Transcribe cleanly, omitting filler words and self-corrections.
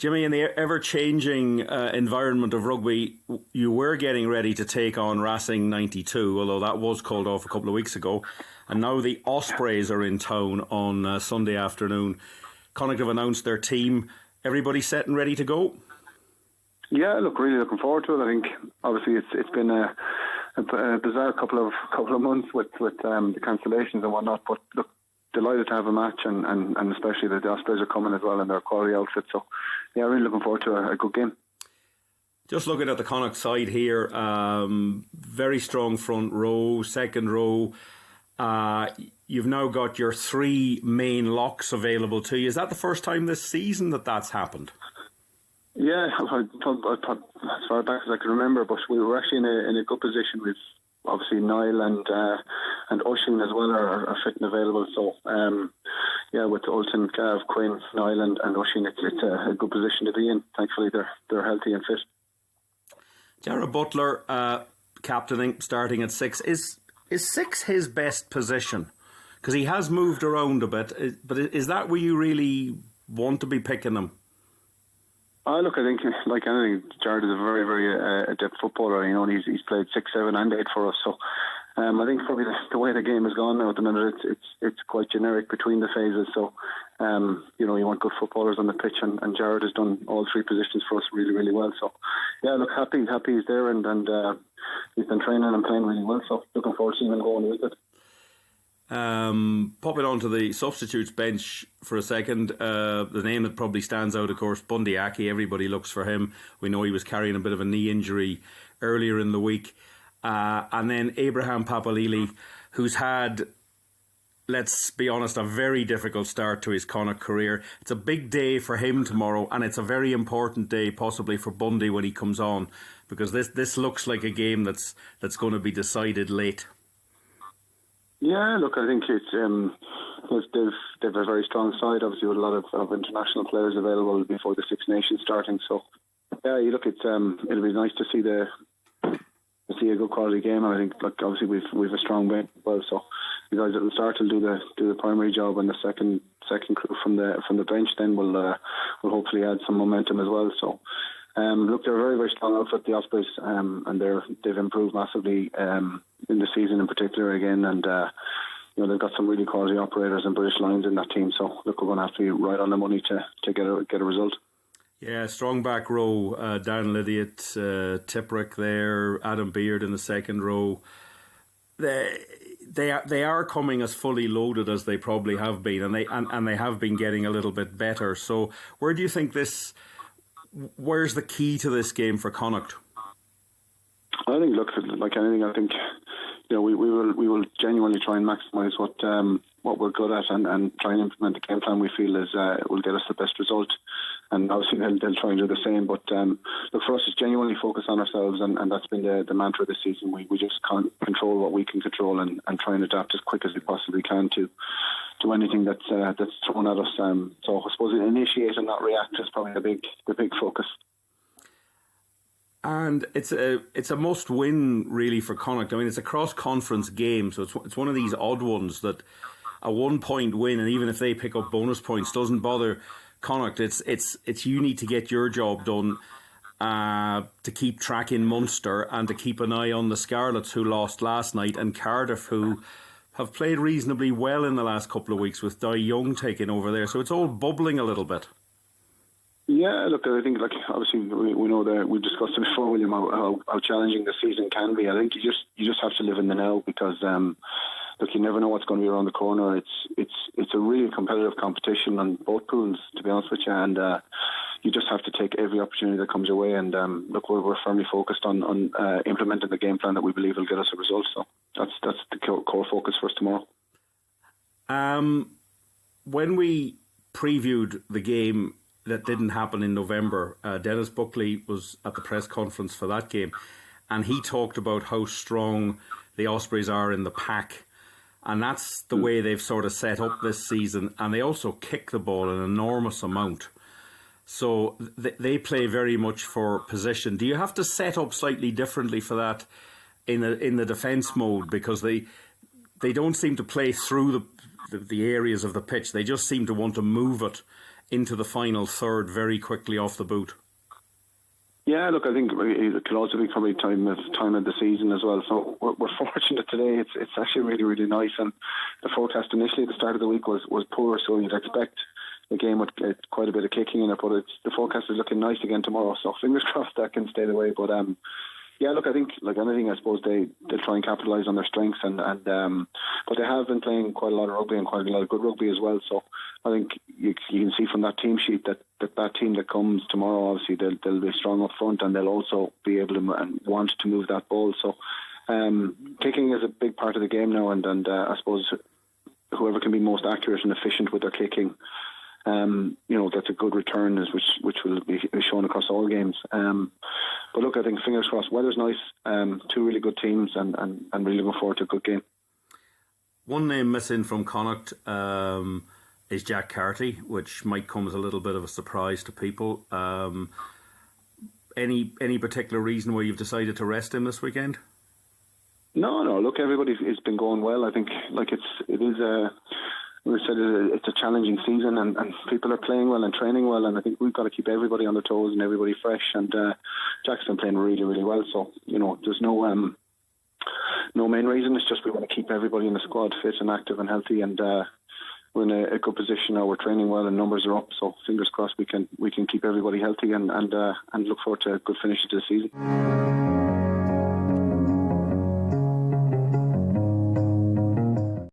Jimmy, in the ever-changing environment of rugby, you were getting ready to take on Racing 92, although that was called off a couple of weeks ago. And now the Ospreys are in town on Sunday afternoon. Connacht have announced their team. Everybody set and ready to go? Yeah, look, really looking forward to it. I think obviously it's been a bizarre couple of months with the cancellations and whatnot. But look, delighted to have a match, and especially that the Ospreys are coming as well in their quality outfit. So yeah, really looking forward to a good game. Just looking at the Connacht side here, very strong front row, second row. You've now got your three main locks available to you. Is that the first time this season that's happened? Yeah, as far back as I can remember, but we were actually in a good position with obviously Niall and Oisin as well are fit and available. So yeah, with Olsen, Gav, Quinn, Niall and Oisin, it's a good position to be in. Thankfully, they're healthy and fit. Jared Butler captaining, starting at 6. Is 6 his best position? Because he has moved around a bit, but is that where you really want to be picking him? Look, I think like anything, Jared is a very, very adept footballer. You know, and he's played 6, 7 and 8 for us. So I think probably the way the game has gone now at the minute, it's quite generic between the phases. So you know, you want good footballers on the pitch, and Jared has done all three positions for us really, really well. So yeah, look, happy he's there, and he's been training and playing really well. So looking forward to seeing him going with it. Popping onto the substitutes bench for a second, the name that probably stands out, of course, Bundy Aki. Everybody looks for him. We know he was carrying a bit of a knee injury earlier in the week. And then Abraham Papalili, who's had, let's be honest, a very difficult start to his Connacht career. It's a big day for him tomorrow, and it's a very important day possibly for Bundy when he comes on, because this looks like a game that's going to be decided late. Yeah, look, I think they've a very strong side, obviously, with a lot of international players available before the Six Nations starting. So yeah, you look, it'll be nice to see a good quality game. And I think, like, obviously we've a strong bench as well. So the guys at the start will do the primary job, and the second crew from the bench then will hopefully add some momentum as well. So look, they're a very, very strong outfit, the Ospreys, and they've improved massively in the season in particular again, and you know, they've got some really quality operators and British Lions in that team. So look, we're going to have to be right on the money to get a result. Yeah, strong back row, Dan Lydiot, Tiprick there, Adam Beard in the second row. They are coming as fully loaded as they probably have been, and they have been getting a little bit better. So where do you think where's the key to this game for Connacht? I think, look, like anything, I think, you know, we will genuinely try and maximise what we're good at, and try and implement the game plan we feel will get us the best result. And obviously they'll try and do the same. But look, for us, it's genuinely focus on ourselves, and that's been the mantra this season. We just can't control what we can control, and try and adapt as quick as we possibly can to anything that's thrown at us. So I suppose initiate and not react is probably the big focus. And it's a must win really for Connacht. I mean, it's a cross conference game, so it's one of these odd ones that a 1 point win, and even if they pick up bonus points, doesn't bother Connacht. It's you need to get your job done to keep track in Munster, and to keep an eye on the Scarlets, who lost last night, and Cardiff, who have played reasonably well in the last couple of weeks, with Dai Young taking over there. So it's all bubbling a little bit. Yeah, look, I think, like, obviously we know that we've discussed it before, William, how challenging the season can be. I think you just have to live in the now, because look, you never know what's going to be around the corner. It's a really competitive competition on both pools, to be honest with you, and you just have to take every opportunity that comes your way. And look, we're firmly focused on implementing the game plan that we believe will get us a result. So that's the core focus for us tomorrow. When we previewed the game that didn't happen in November, Dennis Buckley was at the press conference for that game, and he talked about how strong the Ospreys are in the pack, and that's the way they've sort of set up this season. And they also kick the ball an enormous amount, so they play very much for position. Do you have to set up slightly differently for that in the defence mode, because they don't seem to play through the areas of the pitch? They just seem to want to move it into the final third very quickly off the boot. Yeah, look, I think it could also be probably time of the season as well. So we're fortunate today. It's actually really, really nice. And the forecast initially at the start of the week was poor, so you'd expect the game with quite a bit of kicking in it. But the forecast is looking nice again tomorrow. So fingers crossed that can stay the way. But yeah, look, I think like anything, I suppose they'll try and capitalise on their strengths, but they have been playing quite a lot of rugby and quite a lot of good rugby as well. So I think you can see from that team sheet that team that comes tomorrow, obviously they'll be strong up front, and they'll also be able to and want to move that ball. So kicking is a big part of the game now, and I suppose whoever can be most accurate and efficient with their kicking, gets a good return, which will be shown across all games. But look, I think fingers crossed. Weather's nice. Two really good teams, and really looking forward to a good game. One name missing from Connacht is Jack Carthy, which might come as a little bit of a surprise to people. Any particular reason why you've decided to rest him this weekend? No. Look, everybody's been going well. I think it is a. We said it's a challenging season, and people are playing well and training well, and I think we've got to keep everybody on their toes and everybody fresh. And Jack's been playing really, really well. So there's no main reason. It's just we want to keep everybody in the squad fit and active and healthy, and we're in a good position now. We're training well and numbers are up. So fingers crossed we can keep everybody healthy and look forward to a good finish to the season.